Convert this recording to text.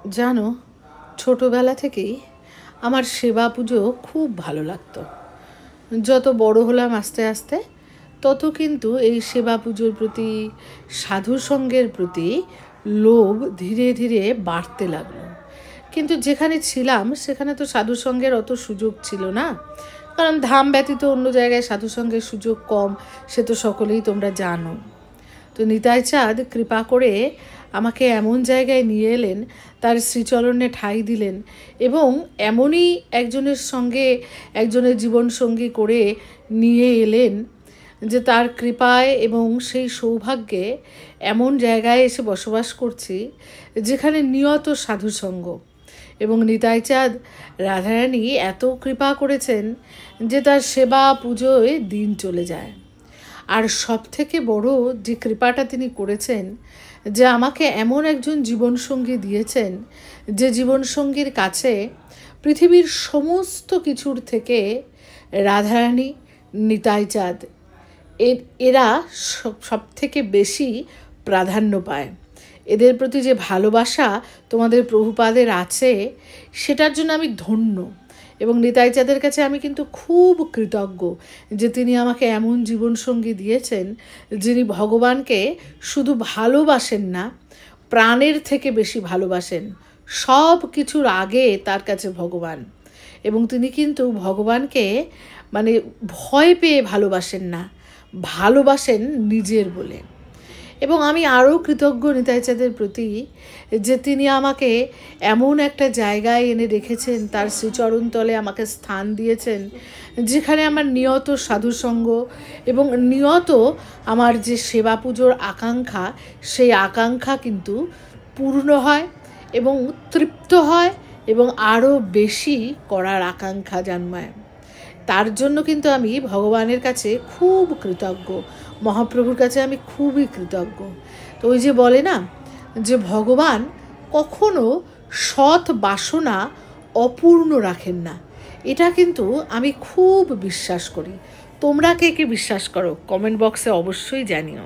জানো, ছোটোবেলা থেকেই আমার সেবা পুজো খুব ভালো লাগতো। যত বড় হলাম আস্তে আস্তে তত কিন্তু এই সেবা পুজোর প্রতি, সাধু সঙ্গের প্রতি লোভ ধীরে ধীরে বাড়তে লাগলো। কিন্তু যেখানে ছিলাম সেখানে তো সাধু সঙ্গের অত সুযোগ ছিল না, কারণ ধাম ব্যতীত অন্য জায়গায় সাধু সঙ্গের সুযোগ কম, সে তো সকলেই তোমরা জানো। তো নিতাই চাঁদ কৃপা করে আমাকে এমন জায়গায় নিয়ে এলেন, তার শ্রীচরণে ঠাঁই দিলেন এবং এমনই একজনের সঙ্গে একজনের জীবনসঙ্গী করে নিয়ে এলেন যে তার কৃপায় এবং সেই সৌভাগ্যে এমন জায়গায় এসে বসবাস করছি যেখানে নিয়ত সাধুসঙ্গ। এবং নিতাই চাঁদ রাধারানী এত কৃপা করেছেন যে তার সেবা পুজোয় দিন চলে যায়। আর সবথেকে বড় যে কৃপাটা তিনি করেছেন, যে আমাকে এমন একজন জীবনসঙ্গী দিয়েছেন যে জীবনসঙ্গীর কাছে পৃথিবীর সমস্ত কিছুর থেকে রাধারানী, নিতাই চাঁদ এরা সবথেকে বেশি প্রাধান্য পায়। এদের প্রতি যে ভালোবাসা তোমাদের প্রভুপাদের আছে, সেটার জন্য আমি ধন্য। এবং নিতাই চাঁদের কাছে আমি কিন্তু খুব কৃতজ্ঞ যে তিনি আমাকে এমন জীবনসঙ্গী দিয়েছেন যিনি ভগবানকে শুধু ভালোবাসেন না, প্রাণের থেকে বেশি ভালোবাসেন। সব কিছুর আগে তার কাছে ভগবান। এবং তিনি কিন্তু ভগবানকে মানে ভয় পেয়ে ভালোবাসেন না, ভালোবাসেন নিজের বলে। এবং আমি আরও কৃতজ্ঞ নিতাই চাঁদের প্রতি যে তিনি আমাকে এমন একটা জায়গায় এনে রেখেছেন, তার শ্রীচরণতলে আমাকে স্থান দিয়েছেন যেখানে আমার নিয়ত সাধুসঙ্গ এবং নিয়ত আমার যে সেবা পুজোর আকাঙ্ক্ষা, সেই আকাঙ্ক্ষা কিন্তু পূর্ণ হয় এবং তৃপ্ত হয় এবং আরও বেশি করার আকাঙ্ক্ষা জন্মায়। তার জন্য কিন্তু আমি ভগবানের কাছে খুব কৃতজ্ঞ, মহাপ্রভুর কাছে আমি খুবই কৃতজ্ঞ। তো ওই যে বলে না যে ভগবান কখনো সৎ বাসনা অপূর্ণ রাখেন না, এটা কিন্তু আমি খুব বিশ্বাস করি। তোমরা কে কে বিশ্বাস করো কমেন্ট বক্সে অবশ্যই জানিও।